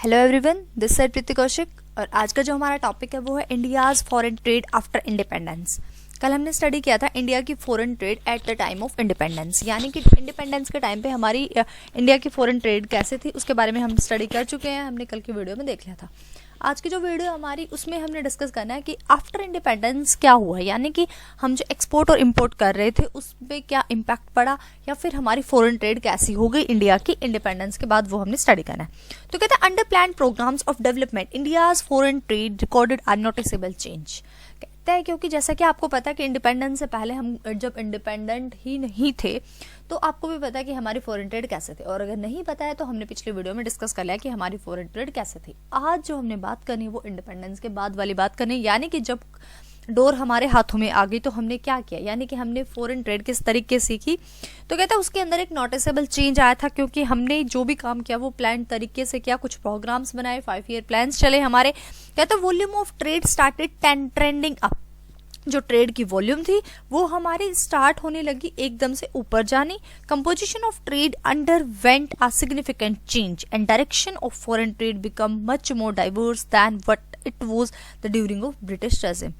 Hello everyone, this side प्रीति कौशिक। और आज का जो हमारा टॉपिक है वो है India's foreign trade after independence. कल हमने स्टडी किया था इंडिया की foreign trade at the time of independence, यानी कि इंडिपेंडेंस के टाइम पे हमारी इंडिया की फॉरेन ट्रेड कैसे थी उसके बारे में हम स्टडी कर चुके हैं। हमने कल की वीडियो में देख लिया था। आज की जो वीडियो हमारी उसमें हमने डिस्कस करना है कि आफ्टर इंडिपेंडेंस क्या हुआ, यानी कि हम जो एक्सपोर्ट और इंपोर्ट कर रहे थे उस पर क्या इम्पैक्ट पड़ा, या फिर हमारी फॉरेन ट्रेड कैसी हो गई इंडिया की इंडिपेंडेंस के बाद, वो हमने स्टडी करना है। तो कहते हैं under plan programmes of development India's foreign trade recorded unnoticeable change. कहते हैं क्योंकि जैसा कि आपको पता है कि इंडिपेंडेंस से पहले हम जब इंडिपेंडेंट ही नहीं थे तो आपको भी पता है कि हमारी फॉरेन ट्रेड कैसे थे, और अगर नहीं पता है तो हमने पिछली वीडियो में डिस्कस कर लिया कि हमारी फॉरेन ट्रेड कैसे थी। आज जो हमने बात करनी है वो इंडिपेंडेंस के बाद वाली बात करनी है, यानी कि जब डोर हमारे हाथों में आ गई तो हमने क्या किया, यानी कि हमने फॉरेन ट्रेड किस तरीके सीखी। तो कहता है उसके अंदर एक नोटिसेबल चेंज आया था, क्योंकि हमने जो भी काम किया वो प्लान तरीके से किया, कुछ प्रोग्राम्स बनाए, 5 ईयर प्लान्स चले हमारे। कहता है volume of trade started trending up. जो ट्रेड की वॉल्यूम थी वो हमारी स्टार्ट होने लगी एकदम से ऊपर जानी। Composition of trade underwent a significant change and direction of foreign trade become much more diverse than what it was the during of British regime.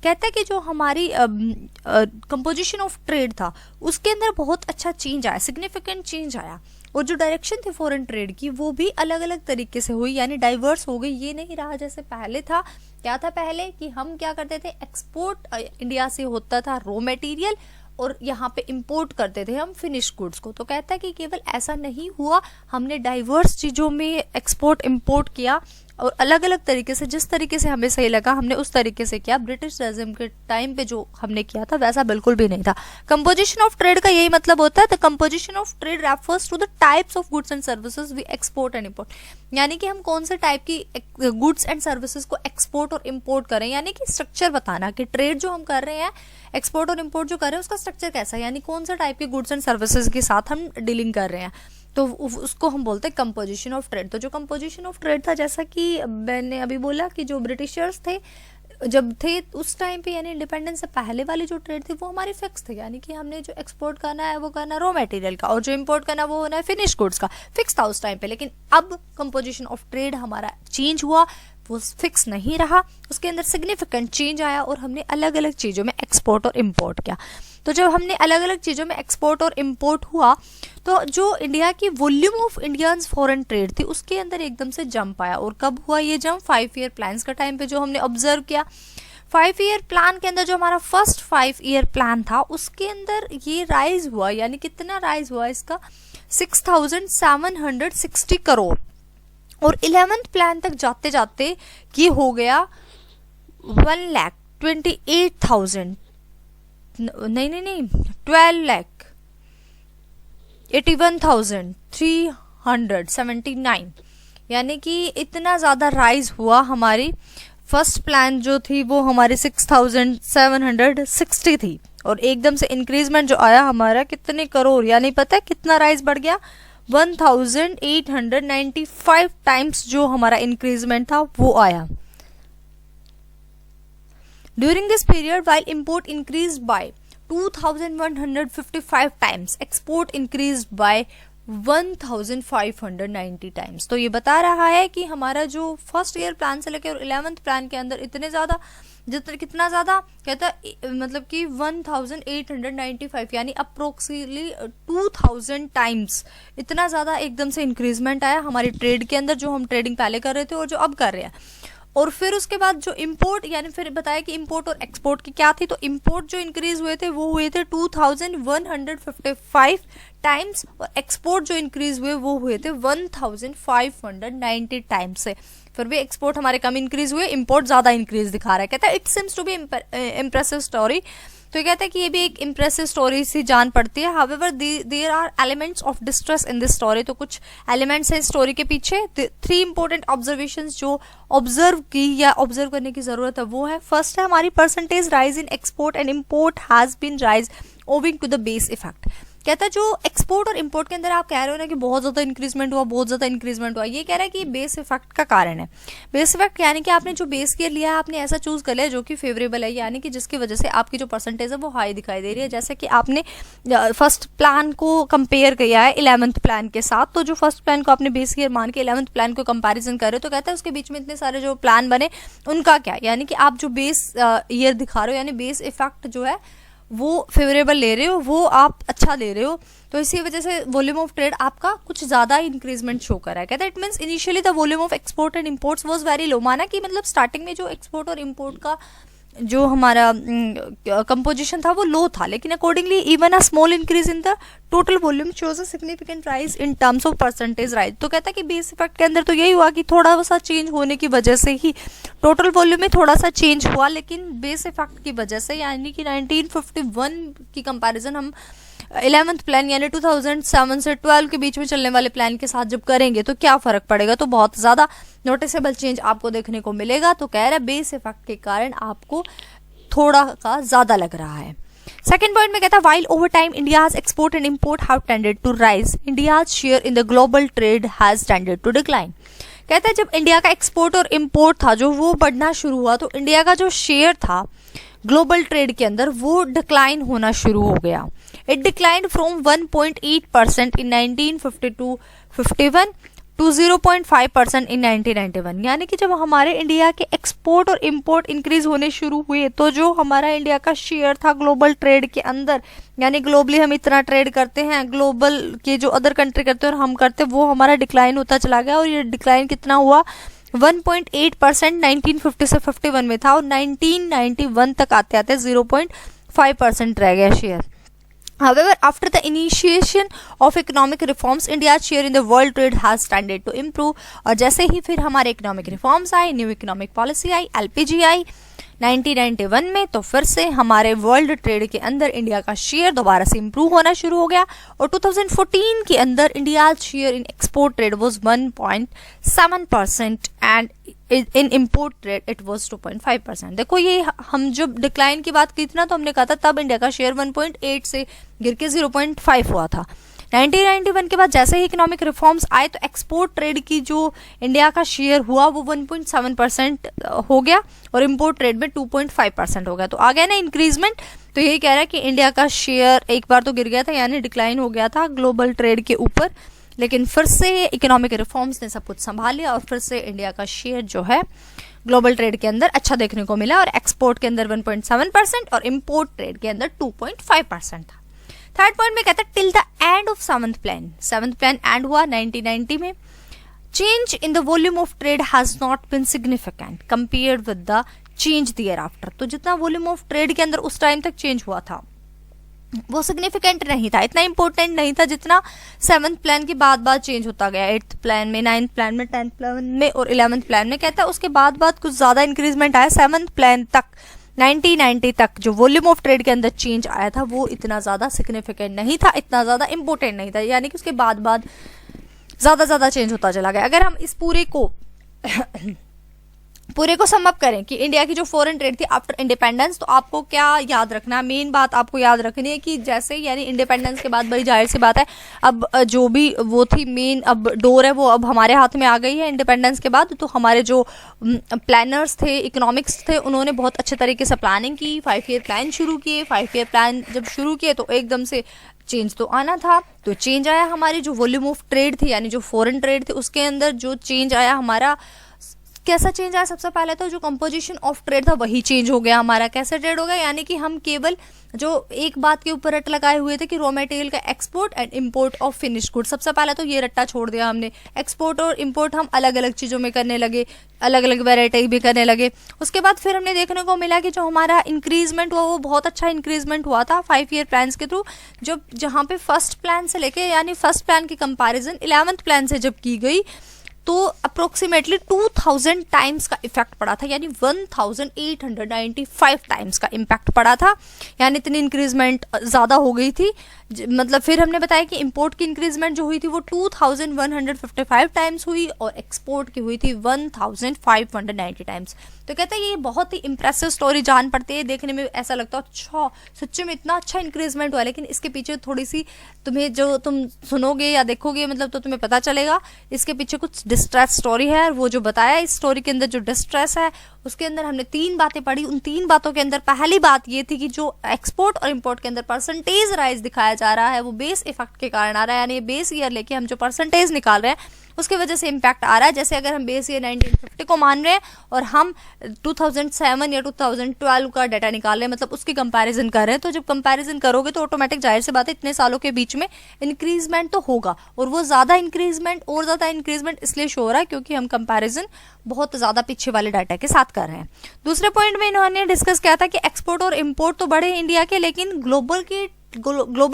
कहता है कि जो हमारी कंपोजिशन ऑफ ट्रेड था उसके अंदर बहुत अच्छा चेंज आया, सिग्निफिकेंट चेंज आया, और जो डायरेक्शन थी फॉरेन ट्रेड की वो भी अलग अलग तरीके से हुई, यानी डाइवर्स हो गई। ये नहीं रहा जैसे पहले था। क्या था पहले कि हम क्या करते थे, एक्सपोर्ट इंडिया से होता था रॉ मटेरियल और यहाँ पे इंपोर्ट करते थे हम फिनिश गुड्स को। तो कहता है कि केवल ऐसा नहीं हुआ, हमने डाइवर्स चीज़ों में एक्सपोर्ट इंपोर्ट किया और अलग अलग तरीके से, जिस तरीके से हमें सही लगा हमने उस तरीके से किया। ब्रिटिश रेजिम के टाइम पे जो हमने किया था वैसा बिल्कुल भी नहीं था। कंपोजिशन ऑफ ट्रेड का यही मतलब होता है, the composition of trade refers to the types of goods and services we export and import, यानी कि हम कौन से टाइप की गुड्स एंड सर्विसेज को एक्सपोर्ट और इंपोर्ट करें, यानी कि स्ट्रक्चर बताना कि ट्रेड जो हम कर रहे हैं, एक्सपोर्ट और इंपोर्ट जो कर रहे हैं उसका स्ट्रक्चर कैसा है, यानी कौन सा टाइप के गुड्स एंड सर्विसेज के साथ हम डीलिंग कर रहे हैं। तो उसको हम बोलते हैं कंपोजिशन ऑफ ट्रेड। तो जो कंपोजिशन ऑफ ट्रेड था, जैसा कि मैंने अभी बोला कि जो ब्रिटिशर्स थे जब थे उस टाइम पे, यानी इंडिपेंडेंस से पहले वाली जो ट्रेड थी वो हमारी फिक्स थी, यानी कि हमने जो एक्सपोर्ट करना है वो करना रॉ मटेरियल का, और जो इंपोर्ट करना वो होना है फिनिश गुड्स का, फिक्स था उस टाइम पे। लेकिन अब कंपोजिशन ऑफ ट्रेड हमारा चेंज हुआ, वो फिक्स नहीं रहा, उसके अंदर सिग्निफिकेंट चेंज आया और हमने अलग अलग चीज़ों में एक्सपोर्ट और इंपोर्ट किया। तो जब हमने अलग अलग चीज़ों में एक्सपोर्ट और इंपोर्ट हुआ तो जो इंडिया की volume of Indians foreign trade थी उसके अंदर एकदम से जंप आया। और कब हुआ ये जंप? 5 ईयर प्लान्स का टाइम पे जो हमने ऑब्जर्व किया। 5 ईयर प्लान के अंदर जो हमारा फर्स्ट 5 ईयर प्लान था उसके अंदर ये राइज हुआ, यानी कितना राइज हुआ इसका, 6,760 करोड़। और 11th प्लान तक जाते जाते ये हो गया 1,28,000, नहीं 12,81,379, यानी कि इतना ज़्यादा राइज हुआ। हमारी फर्स्ट प्लान जो थी वो हमारी 6,760 थी, और एकदम से इंक्रीजमेंट जो आया हमारा कितने करोड़, यानी पता है कितना राइज बढ़ गया, 1,895 टाइम्स जो हमारा इंक्रीजमेंट था वो आया। During this period, while import increased by 2,155 times, export increased by 1,590 times। तो ये बता रहा है कि हमारा जो फर्स्ट ईयर प्लान से लेकर 11th प्लान के अंदर इतने ज़्यादा, कितना ज़्यादा कहता मतलब कि 1,895, यानी अप्रोक्सीमेटली 2,000 टाइम्स इतना ज़्यादा एकदम से इंक्रीजमेंट आया हमारी ट्रेड के अंदर, जो हम ट्रेडिंग पहले कर रहे थे और जो अब कर रहे हैं। और फिर उसके बाद जो इंपोर्ट, यानी फिर बताया कि इंपोर्ट और एक्सपोर्ट की क्या थी, तो इंपोर्ट जो इंक्रीज हुए थे वो हुए थे 2,155 टाइम्स, और एक्सपोर्ट जो इंक्रीज हुए वो हुए थे 1,590 टाइम्स से। फिर भी एक्सपोर्ट हमारे कम इंक्रीज हुए, इंपोर्ट ज़्यादा इंक्रीज दिखा रहा है। कहता है it seems to be impressive story. तो कहता है कि ये भी एक इम्प्रेसिव स्टोरी सी जान पड़ती है। However there are elements of distress in this story. तो कुछ एलिमेंट्स हैं स्टोरी के पीछे। 3 इंपॉर्टेंट ऑब्जर्वेशंस जो ऑब्जर्व की या ऑब्जर्व करने की जरूरत है वो है, फर्स्ट है हमारी percentage rise in export and import has been rise owing to the base effect. कहता है जो एक्सपोर्ट और इंपोर्ट के अंदर आप कह रहे हो ना कि बहुत ज़्यादा इंक्रीजमेंट हुआ, बहुत ज़्यादा इंक्रीजमेंट हुआ, ये कह रहा है कि बेस इफेक्ट का कारण है। बेस इफेक्ट यानी कि आपने जो बेस ईयर लिया है आपने ऐसा चूज कर लिया जो कि फेवरेबल है, यानी कि जिसकी वजह से आपकी जो परसेंटेज है वो हाई दिखाई दे रही है। जैसे कि आपने फर्स्ट प्लान को कंपेयर किया है 11th प्लान के साथ, तो जो फर्स्ट प्लान को आपने बेस ईयर मान के 11th प्लान को कंपैरिजन कर रहे हो तो कहता है उसके बीच में इतने सारे जो प्लान बने उनका क्या, यानी कि आप जो बेस ईयर दिखा रहे हो यानी बेस इफेक्ट जो है वो फेवरेबल ले रहे हो, वो आप अच्छा ले रहे हो, तो इसी वजह से वॉल्यूम ऑफ ट्रेड आपका कुछ ज़्यादा इंक्रीजमेंट शो कर रहा है। कहता है it means initially the volume of export and imports was very low, माना कि मतलब स्टार्टिंग में जो एक्सपोर्ट और इंपोर्ट का जो हमारा कंपोजिशन था वो लो था, लेकिन accordingly even a small increase in the total volume shows a significant rise in terms of percentage rise. तो कहता है कि बेस इफेक्ट के अंदर तो यही हुआ कि थोड़ा सा चेंज होने की वजह से ही टोटल वॉल्यूम में थोड़ा सा चेंज हुआ, लेकिन बेस इफेक्ट की वजह से यानी कि 1951 की कंपैरिजन हम 11th प्लान यानी 2007 से 12 के बीच में चलने वाले प्लान के साथ जब करेंगे तो क्या फर्क पड़ेगा, तो बहुत ज़्यादा नोटिसेबल चेंज आपको देखने को मिलेगा। तो कह रहा है बेस इफेक्ट के कारण आपको थोड़ा का ज़्यादा लग रहा है। सेकेंड पॉइंट में कहता है while over time India's export and import have tended to rise, India's share in the global trade has tended to decline. कहता है जब इंडिया का एक्सपोर्ट और इंपोर्ट था जो वो बढ़ना शुरू हुआ तो इंडिया का जो शेयर था ग्लोबल ट्रेड के अंदर वो डिक्लाइन होना शुरू हो गया। It declined from 1.8% in 1952-51 to 0.5% in 1991। यानी कि जब हमारे इंडिया के एक्सपोर्ट और इंपोर्ट इंक्रीज होने शुरू हुए तो जो हमारा इंडिया का शेयर था ग्लोबल ट्रेड के अंदर, यानी ग्लोबली हम इतना ट्रेड करते हैं, ग्लोबल के जो अदर कंट्री करते हैं और हम करते हैं, वो हमारा डिक्लाइन होता चला गया। और ये डिक्लाइन कितना हुआ, 1.8% 1950 से 51 में था और 1991 तक आते आते 0.5% रह गया share. However, after the initiation of economic reforms, India's share in the world trade has tended to improve। और जैसे ही फिर हमारे इकोनॉमिक रिफॉर्म्स आए, न्यू इकोनॉमिक पॉलिसी आई, एलपीजी आई 1991 में, तो फिर से हमारे वर्ल्ड ट्रेड के अंदर इंडिया का शेयर दोबारा से इंप्रूव होना शुरू हो गया। और 2014 के अंदर India share in export trade was 1.7% and in import trade it was 2.5%। देखो ये हम जब डिक्लाइन की बात की थी ना तो हमने कहा था तब इंडिया का शेयर 1.8 से गिर के 0.5 हुआ था। 1991 के बाद जैसे ही इकोनॉमिक रिफॉर्म्स आए तो एक्सपोर्ट ट्रेड की जो इंडिया का शेयर हुआ वो 1.7% हो गया और इम्पोर्ट ट्रेड में 2.5% हो गया, तो आ गया ना इंक्रीजमेंट। तो यही कह रहा है कि इंडिया का शेयर एक बार तो गिर गया था यानी डिक्लाइन हो गया था ग्लोबल ट्रेड के ऊपर, लेकिन फिर से इकोनॉमिक रिफॉर्म्स ने सब कुछ संभाल लिया और फिर से इंडिया का शेयर जो है ग्लोबल ट्रेड के अंदर अच्छा देखने को मिला और एक्सपोर्ट के अंदर 1.7% और इम्पोर्ट ट्रेड के अंदर 2.5% था। थर्ड पॉइंट में कहता है till the end of seventh plan end हुआ 1990 में। Change in the volume of trade has not been significant compared with the change the year after. तो जितना वॉल्यूम ऑफ ट्रेड के अंदर उस टाइम तक चेंज हुआ था वो सिग्निफिकेंट नहीं था, इतना इंपॉर्टेंट नहीं था जितना 7th प्लान के बाद चेंज होता गया। 8th प्लान में, 9th प्लान में, 10th प्लान में और 11th प्लान में। कहता है उसके बाद कुछ ज्यादा इंक्रीजमेंट आया। 7th प्लान तक 1990 तक जो वॉल्यूम ऑफ ट्रेड के अंदर चेंज आया था वो इतना ज्यादा सिग्निफिकेंट नहीं था, इतना ज्यादा इंपॉर्टेंट नहीं था, यानी कि उसके बाद ज्यादा चेंज होता चला गया। अगर हम इस पूरे को समअप करें कि इंडिया की जो फॉरेन ट्रेड थी आफ्टर इंडिपेंडेंस, तो आपको क्या याद रखना, मेन बात आपको याद रखनी है कि जैसे यानी इंडिपेंडेंस के बाद बड़ी जाहिर सी बात है अब जो भी वो थी मेन अब डोर है वो अब हमारे हाथ में आ गई है इंडिपेंडेंस के बाद। तो हमारे जो प्लानर्स थे, इकोनॉमिक्स थे, उन्होंने बहुत अच्छे तरीके से प्लानिंग की, 5 ईयर प्लान शुरू किए। 5 ईयर प्लान जब शुरू किए तो एकदम से चेंज तो आना था, तो चेंज आया हमारी जो वॉल्यूम ऑफ ट्रेड थी यानी जो फॉरेन ट्रेड थी उसके अंदर जो चेंज आया हमारा। कैसा चेंज आया, सबसे पहले तो जो कंपोजिशन ऑफ ट्रेड था वही चेंज हो गया हमारा। कैसे ट्रेड हो गया, यानी कि हम केवल जो एक बात के ऊपर रट लगाए हुए थे कि रॉ मटेरियल का export and import of finish good, सबसे पहले तो ये रट्टा छोड़ दिया हमने। एक्सपोर्ट और इंपोर्ट हम अलग अलग चीज़ों में करने लगे, अलग अलग वेराइटी भी करने लगे। उसके बाद फिर हमने देखने को मिला कि जो हमारा इंक्रीजमेंट हुआ वो बहुत अच्छा इंक्रीजमेंट हुआ था 5 ईयर प्लान्स के थ्रू। जब जहाँ पे फर्स्ट प्लान से लेके यानी फर्स्ट प्लान की कंपैरिजन 11th प्लान से जब की गई तो अप्रोक्सीमेटली 2000 टाइम्स का इफेक्ट पड़ा था, यानी 1895 टाइम्स का इम्पैक्ट पड़ा था, यानी इतनी इंक्रीजमेंट ज़्यादा हो गई थी मतलब फिर हमने बताया कि इंपोर्ट की इंक्रीजमेंट जो हुई थी वो 2155 टाइम्स हुई और एक्सपोर्ट की हुई थी 1590 टाइम्स। तो कहते हैं ये बहुत ही इंप्रेसिव स्टोरी जान पड़ती है, देखने में ऐसा लगता है अच्छा सच्चे में इतना अच्छा इंक्रीजमेंट हुआ, लेकिन इसके पीछे थोड़ी सी तुम्हें जो तुम सुनोगे या देखोगे मतलब तो तुम्हें पता चलेगा इसके पीछे कुछ डिस्ट्रेस स्टोरी है। और वो जो बताया इस स्टोरी के अंदर जो डिस्ट्रेस है उसके अंदर हमने 3 बातें पढ़ी। उन 3 बातों के अंदर पहली बात ये थी कि जो एक्सपोर्ट और इंपोर्ट के अंदर परसेंटेज राइज दिखाया जा रहा है वो बेस इफेक्ट के कारण आ रहा है, यानी बेस ईयर लेके हम जो परसेंटेज निकाल रहे हैं उसकी वजह से इम्पैक्ट आ रहा है। जैसे अगर हम बेस ईयर 1950 को मान रहे हैं और हम 2007 या 2012 का डाटा निकाल रहे हैं, मतलब उसकी कंपैरिजन कर रहे हैं, तो जब कंपैरिजन करोगे तो ऑटोमेटिक जाहिर सी बात है इतने सालों के बीच में इंक्रीजमेंट तो होगा, और वो ज़्यादा इंक्रीजमेंट इसलिए शो हो रहा है क्योंकि हम कंपैरिजन बहुत ज़्यादा पीछे वाले डाटा के साथ कर रहे हैं। दूसरे पॉइंट में इन्होंने डिस्कस किया था कि एक्सपोर्ट और इम्पोर्ट तो बढ़े इंडिया के, लेकिन ग्लोबल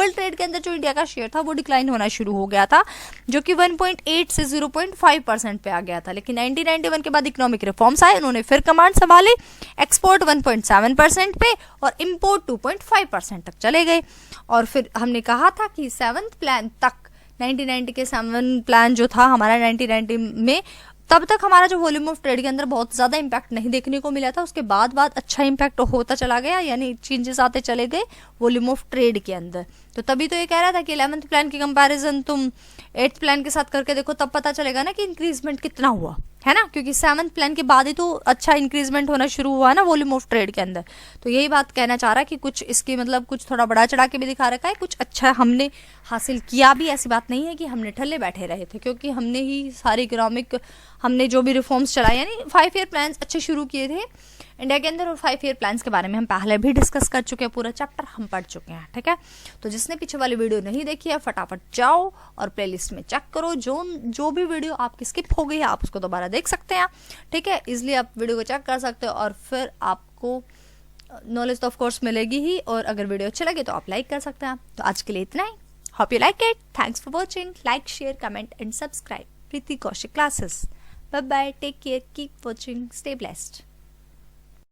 ट्रेड के अंदर जो इंडिया का शेयर था वो डिक्लाइन होना शुरू हो गया था, जो कि 1.8 से 0.5% पे आ गया था। लेकिन 1991 के बाद इकोनॉमिक रिफॉर्म्स आए, उन्होंने फिर कमांड संभाली, एक्सपोर्ट 1.7% पे और इंपोर्ट 2.5% तक चले गए। और फिर हमने कहा था कि 7th प्लान तक 1990 के 7th प्लान जो था हमारा 1990 में, तब तक हमारा जो वॉल्यूम ऑफ ट्रेड के अंदर बहुत ज़्यादा इम्पैक्ट नहीं देखने को मिला था, उसके बाद अच्छा इम्पैक्ट होता चला गया, यानी चेंजेस आते चले गए वॉल्यूम ऑफ ट्रेड के अंदर। तो तभी तो ये कह रहा था कि 11th प्लान की कंपैरिजन तुम 8th प्लान के साथ करके देखो, तब पता चलेगा ना कि इंक्रीजमेंट कितना हुआ है ना, क्योंकि 7th प्लान के बाद ही तो अच्छा इंक्रीजमेंट होना शुरू हुआ ना वॉल्यूम ऑफ ट्रेड के अंदर। तो यही बात कहना चाह रहा है कि कुछ इसकी मतलब कुछ थोड़ा बड़ा चढ़ा के भी दिखा रखा है, कुछ अच्छा हमने हासिल किया भी, ऐसी बात नहीं है कि हमने ठल्ले बैठे रहे थे, क्योंकि हमने ही सारे इकोनॉमिक हमने जो भी रिफॉर्म्स चलाए यानी 5 ईयर प्लान्स अच्छे शुरू किए थे इंडिया के अंदर, और 5 ईयर प्लान्स के बारे में हम पहले भी डिस्कस कर चुके हैं, पूरा चैप्टर हम पढ़ चुके हैं, ठीक है। तो जिसने पीछे वाली वीडियो नहीं देखी है फटाफट जाओ और प्लेलिस्ट में चेक करो, जो भी वीडियो आपकी स्किप हो गई है आप उसको दोबारा देख सकते हैं, ठीक है। इसलिए आप वीडियो को चेक कर सकते हो और फिर आपको नॉलेज तो ऑफ कोर्स मिलेगी ही, और अगर वीडियो अच्छी लगे तो आप लाइक कर सकते हैं। तो आज के लिए इतना ही, hope you like it, thanks for watching, like share comment and subscribe Preeti Kaushik classes. Bye bye, take care, keep watching, stay blessed.